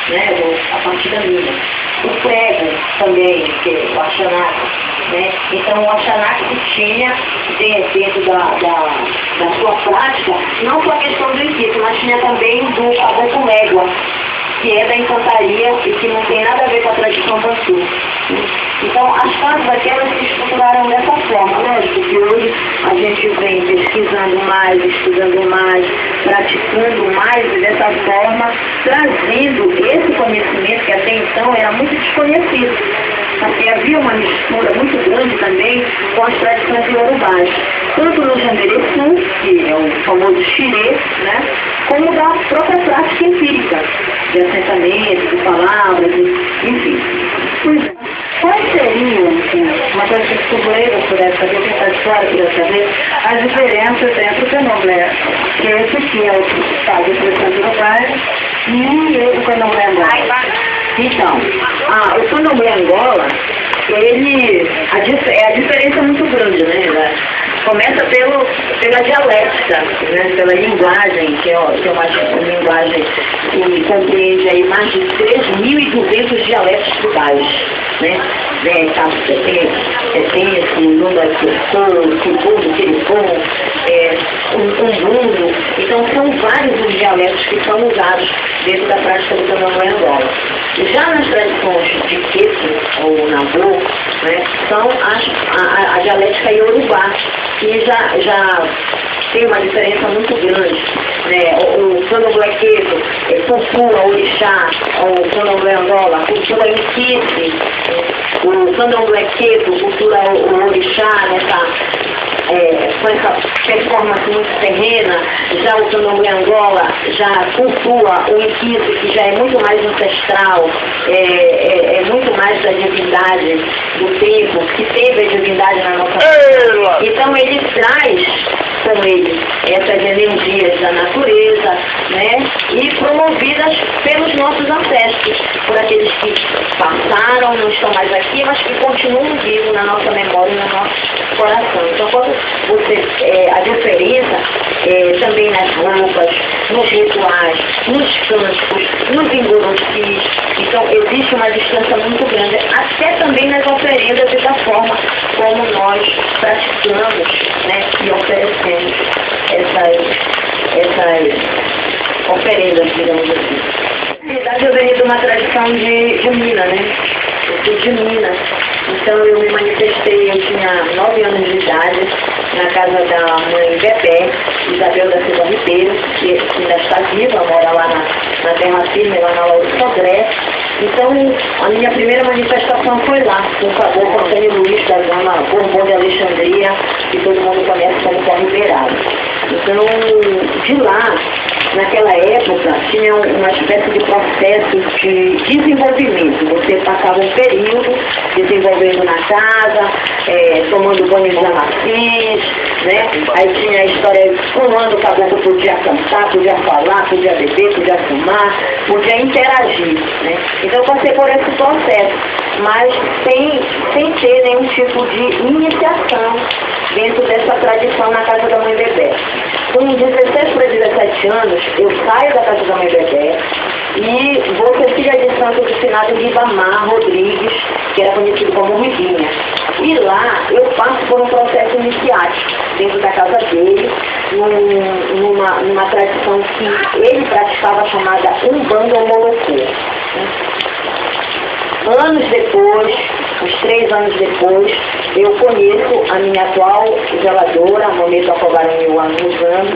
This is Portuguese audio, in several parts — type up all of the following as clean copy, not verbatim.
né, a partir da mina. O prego também, que é o axanaque, né? Então o axanaque tinha dentro da sua prática, não só a questão do inquito, mas tinha também do caboclo légua, que é da encantaria e que não tem nada a ver com a tradição bantu. Então, as casas aquelas se estruturaram dessa forma, lógico que hoje a gente vem pesquisando mais, estudando mais, praticando mais e dessa forma trazendo esse conhecimento que até então era muito desconhecido, porque havia uma mistura muito grande também com as tradições iorubás, tanto no Janderê Sul, que é o famoso xirê, né, como da própria prática empírica, de assentamento, de palavras, enfim. Pois é. Quais seriam, assim, uma coisa que o colega pudesse saber, quem está de fora pudesse saber, as diferenças entre o candomblé, que é esse que é o estado de expressão do bairro, e o candomblé Angola? Então, o candomblé Angola, a diferença é muito grande, né? Começa pela dialética, né? Pela linguagem, que é uma linguagem que compreende aí mais de 3.200 dialetos tribais, né? Tem esse Lunda Kirkô, Kibundo, Kirikô, Umbundo. Então são vários os dialetos que são usados dentro da prática do candomblé Angola. Já nas tradições de Queto ou Nabô, né, são a dialética iorubá, que já tem uma diferença muito grande, né? O candomblé Queto, cultua orixá, o candomblé Angola, cultura inquice, o candomblé Queto, cultura o orixá, com essa performance muito terrena. Já o candomblé Angola já cultua o inquice, que já é muito mais ancestral, é muito mais da divindade do tempo, que teve a divindade na nossa vida. Então ele traz com ele essas energias da natureza, né, e promovidas pelos nossos ancestros, por aqueles que passaram, não estão mais aqui, mas que continuam vivos na nossa memória e no nosso coração. Então, quando a diferença também nas roupas, nos rituais, nos cânticos, nos engorofis, então existe uma distância muito grande, até também nas oferendas e da forma como nós praticamos, né, e oferecemos essas oferendas, digamos assim. Na verdade, eu venho de uma tradição de Mina, né? Eu sou de Minas. Então eu me manifestei, eu tinha 9 anos de idade, na casa da mãe Bebé, Isabel da Silva Ribeiro, que ainda está viva, mora lá na Terra Firme, lá na Lauro Sodré. Então a minha primeira manifestação foi lá, com o caboclo Antônio Luiz, da zona Bourbon de Alexandria, que todo mundo conhece como Corre Beirado. Então, de lá, naquela época, tinha uma espécie de processo de desenvolvimento. Você passava um período desenvolvendo na casa, tomando banho de amacis, né? Aí tinha a história, quando o caboclo podia cantar, podia falar, podia beber, podia fumar, podia interagir, né? Então eu passei por esse processo, mas sem ter nenhum tipo de iniciação dentro dessa tradição na casa da mãe Bebé. Com 16 para 17 anos, eu saio da casa da mãe Bebé e vou ser filha de santo do finado Ribamar Rodrigues, que era conhecido como Ribinha. E lá eu passo por um processo iniciático dentro da casa dele, numa tradição que ele praticava chamada Umbanda ou Molocô. Anos depois, uns 3 anos depois, eu conheço a minha atual zeladora, a Momento Acobaranho Muzano,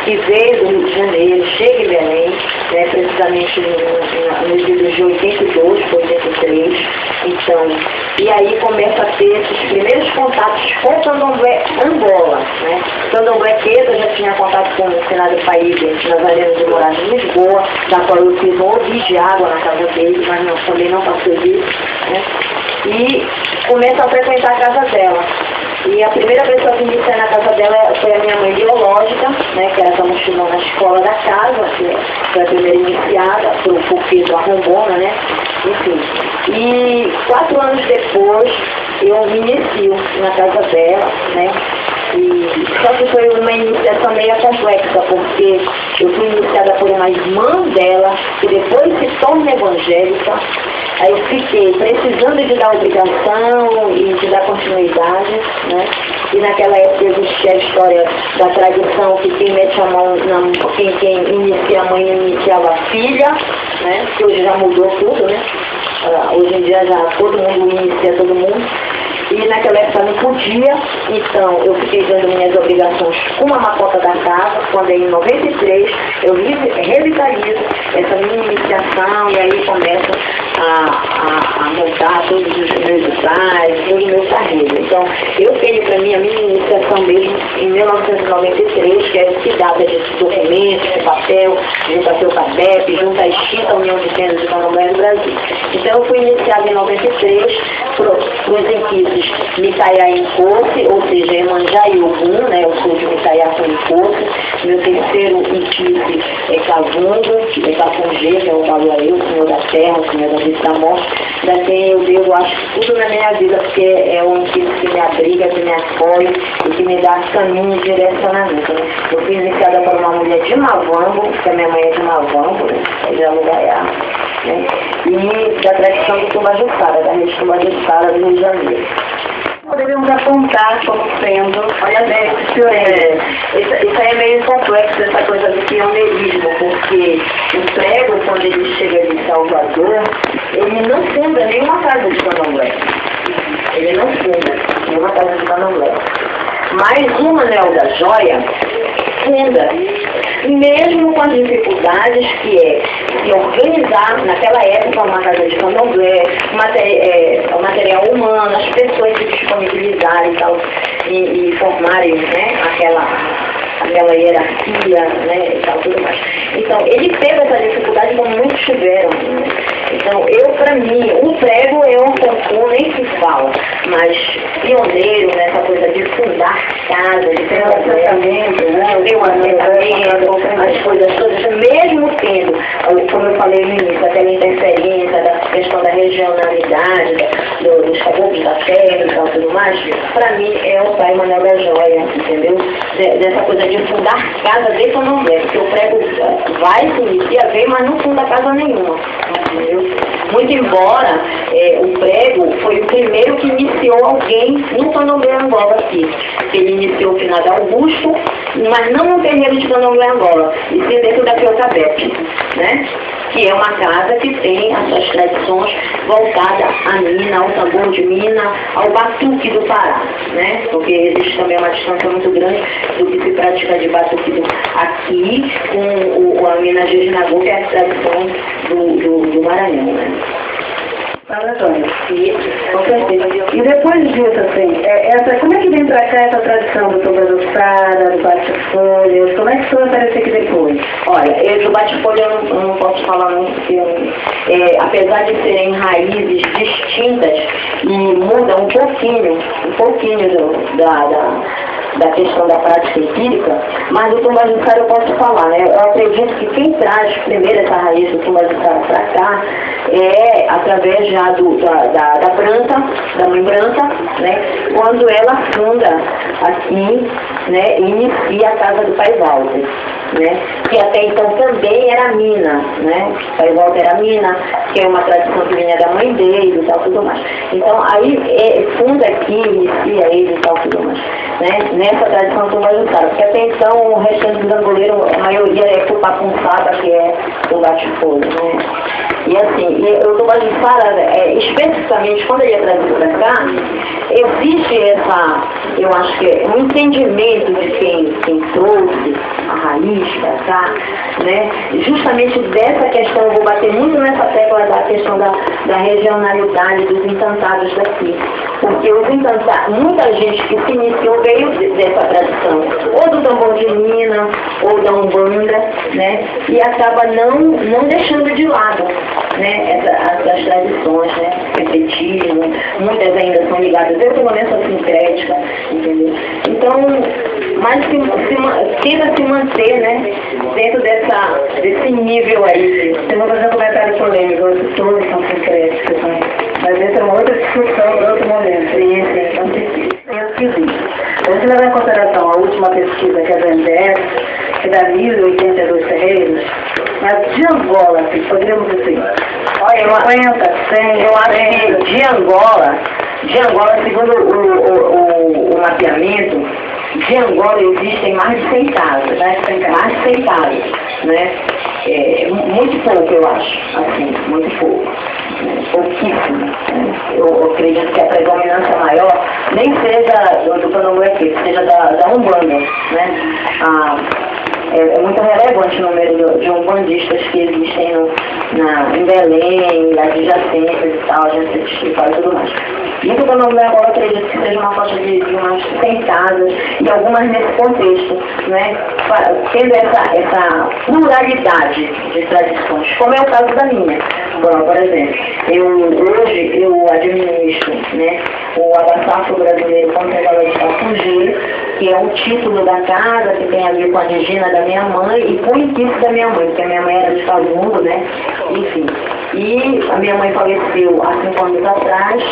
que veio do Rio de Janeiro, chega em Belém, né, precisamente nos idos de 82 para 83. Então, e aí começa a ter esses primeiros contatos com o candomblé Angola, né? Candomblé Queto, eu já tinha contato com o Senado Paíbe, nas arenas de Moraes em Lisboa, da qual eu fiz um ouvir de água na casa dele, mas também não passei disso, né? E começo a frequentar a casa dela. E a primeira pessoa que me iniciou na casa dela foi a minha mãe biológica, né, que era essa mochilão na escola da casa, que foi a primeira iniciada, por um pouquinho da Rombona, né, enfim. E 4 anos depois, eu me inicio na casa dela, né, Só que foi uma iniciação meio complexa, porque eu fui iniciada por uma irmã dela, que depois se torna evangélica. Aí eu fiquei precisando de dar obrigação e de dar continuidade, né? E naquela época existia a história da tradição que quem mete a mão, quem inicia a mãe iniciava a filha, né? Que hoje já mudou tudo, né? Hoje em dia já todo mundo inicia todo mundo. E naquela época não podia, então eu fiquei dando minhas obrigações com a macota da casa, quando em 93 eu revitalizo essa minha iniciação e aí começo a montar todos os meus rituais, todo o meu carreiro. Então eu tenho para mim a minha iniciação mesmo em 1993, que é cidade de documentos, de papel, junto a seu CABEP, junto à extinta União de Tendas de Candomblé do Brasil. Então eu fui iniciada em 93 por os inquisitos Mitaiá em Corte, ou seja, Iemanjá e Ogum, né? Eu sou de Mitaiá com Corte. Meu terceiro inquise é Cavungo, que é Cafungê, que é o Baluaê, o Senhor da Terra, o Senhor da Vida e da Morte, da quem eu devo, acho, tudo na minha vida, porque é um inquise que me abriga, que me apoia e que me dá caminho e direcionamento, né? Eu fui iniciada por uma mulher de Mavango, porque a minha mãe é de Mavango, de Alugaiá, né? E da tradição do Tumbajuçara, da rede Tumbajuçara do Rio de Janeiro. Poderíamos apontar como sendo, olha bem, isso aí é meio complexo, essa coisa do pioneirismo, porque o prego, quando ele chega de Salvador, ele não funda nenhuma casa de candomblé. Ele não funda nenhuma casa de candomblé. Mas o Manuel da Joia funda, mesmo com as dificuldades que é se organizar naquela época uma casa de candomblé, o material humano, as pessoas se disponibilizarem e formarem, né, aquela hierarquia, né, e tal, tudo mais. Então, ele teve essa dificuldade como muitos tiveram, né? Então, para mim, o prego é um concurso, nem se fala, mas pioneiro nessa coisa de fundar casa, de ter um assentamento, né, ter um assentamento, as coisas todas, mesmo tendo, como eu falei no início, aquela interferência da questão da regionalidade, dos caboclos da terra e tal, tudo mais, para mim é o pai Manuel da Joia, entendeu? Dessa coisa de fundar casa de candomblé, porque o prego vai, se inicia, vem, mas não funda casa nenhuma, entendeu? Muito embora o prego foi o primeiro que iniciou alguém no candomblé Angola aqui. Ele iniciou o finado Augusto, mas não no terreiro de candomblé Angola, e sim dentro da Piocabep, né? Que é uma casa que tem as suas tradições voltadas à mina, ao tambor de mina, ao batuque do Pará, né? Porque existe também uma distância muito grande do que se pratica de batuque aqui com a mina de Jinagu, que é a tradição do Maranhão, né? Antônio, com certeza. E depois disso, assim, como é que vem pra cá essa tradição do Tumbajuçara, do bate-folhas? Como é que foi aparecer aqui depois? Olha, do bate-folha eu não posso falar muito, porque apesar de serem raízes distintas e mudam um pouquinho da questão da prática empírica, mas do Tumbajuçara eu posso falar, né? Eu acredito que quem traz primeiro essa raiz do Tumbajuçara para cá é através já da Branca, da mãe Branca, né? Quando ela funda aqui, né? Inicia a casa do Pai Walter, né? Que até então também era mina, né? O Pai Walter era mina, que é uma tradição que vinha da mãe dele e tal, tudo mais. Então aí funda aqui, inicia ele e tal, tudo mais, né? Nessa tradição Tumbajuçara, porque até então o restante dos angoleiros, a maioria é Pupapunçada, que é o bate-folha, né? E assim, o Tumbajuçara, especificamente quando ele é trazido para cá, existe eu acho que um entendimento de quem trouxe a raiz para cá, né? Justamente dessa questão, eu vou bater muito nessa tecla da questão da regionalidade dos encantados daqui. Porque os encantados, muita gente que se iniciou veio dessa tradição, ou do tambor de mina, ou da Umbanda, né? E acaba não deixando de lado, né? Essas tradições, né? Repetismo, muitas ainda são ligadas dentro de uma doença sincrética, entendeu? Então, mas tenta se manter, né? Dentro desse nível aí. Eu vou fazer um comentário polêmico, todos são sincréticos, né? Mas essa é uma outra discussão, outro momento. Sim, não sei. É o seguinte, a gente levar em consideração pesquisa que é do MDS, que dá 1.082 terreiros, mas de Angola, assim, poderíamos dizer, Olha, 50, 100, eu acho que de Angola, segundo o mapeamento, de Angola existem mais de 100 casas, né? Mais de 100 casas, né? É muito pouco, eu acho, assim, muito pouco, né? Pouquíssimo, né? Eu acredito que a predominância maior nem seja do candomblé, seja da Umbanda, né? É muito relevante o número de umbandistas que existem em Belém, adjacências e tal, agências distritais e tudo mais. Isso que eu não agora acredito que seja uma faixa de umas 100 casas e algumas nesse contexto, né? Tendo essa pluralidade de tradições, como é o caso da minha. Bom, por exemplo, hoje eu administro, né, o Agaçafo Brasileiro Contemporâneo de Cafugê, que é um título da casa que tem a ver com a regina da minha mãe e com o intuito da minha mãe, porque a minha mãe era de Fazundo, né? Enfim. E a minha mãe faleceu há 5 anos atrás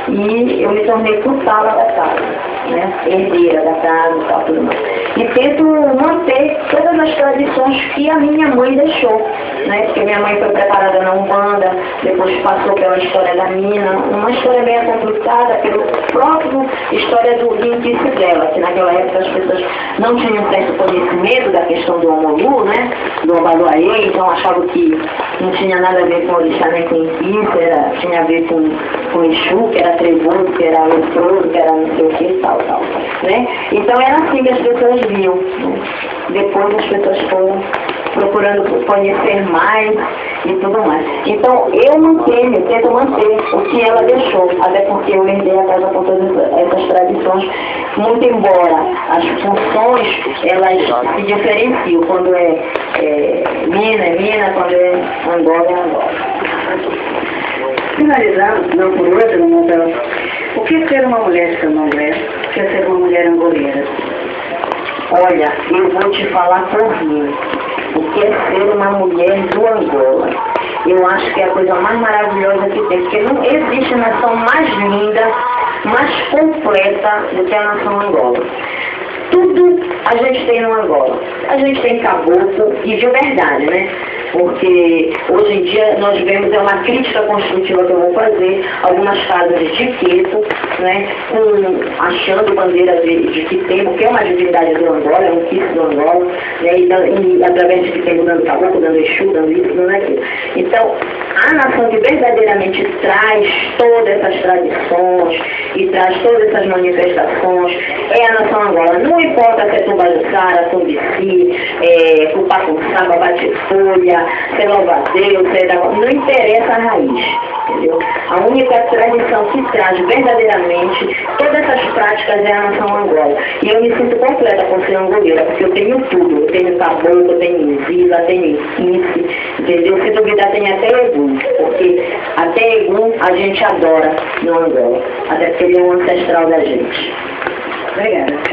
e eu me tornei tutala da casa, né? Herdeira da casa e tal, tudo mais. E tento manter todas as tradições que a minha mãe deixou, né? Porque minha mãe foi preparada na Umbanda, depois passou pela história da mina, uma história meio complicada pelo próprio história do indício dela, que naquela época as pessoas não tinham certo conhecimento da questão do Omolu, né? Do Obaluayê, então achavam que não tinha nada a ver com orixá nem com indício, tinha a ver com Exu, que era trevoso, que era leproso, que era não sei o que, tal, né? Então era assim que as pessoas viam, né? Depois as pessoas foram procurando conhecer mais e tudo mais. Então eu tento manter o que ela deixou, até porque eu herdei a casa com todas essas tradições, muito embora as funções elas se diferenciam, quando é mina, quando é Angola. Finalizando, não por hoje, então, o que é ser uma mulher de candomblé? O que é ser uma mulher angoleira? Olha, eu vou te falar por mim. O que é ser uma mulher do Angola? Eu acho que é a coisa mais maravilhosa que tem, porque não existe nação mais linda, mais completa do que a nação Angola. Tudo a gente tem no Angola. A gente tem caboclo e de verdade, né? Porque hoje em dia nós vemos, é uma crítica construtiva que eu vou fazer, algumas casas de Queto, né? Achando bandeira de Quitemo, que é uma divindade do Angola, é um Quito do Angola, né? E através de Quitemo dando caboclo, dando Exu, dando isso, dando aquilo. Então, a nação que verdadeiramente traz todas essas tradições e traz todas essas manifestações é a nação Angola. Não importa se é Tubajuçara, Tumbici, Cupacuçaba, Bate-Folha, se é Louva-a-Deus, se é não interessa a raiz, entendeu? A única tradição que traz verdadeiramente todas essas práticas é a nação Angola. E eu me sinto completa por ser angoleira, porque eu tenho tudo. Eu tenho caboclo, eu tenho Nzila, tenho Ince, entendeu? Se duvidar, tem até Egum, porque até Egum a gente adora no Angola, até porque ele é um ancestral da gente. Obrigada.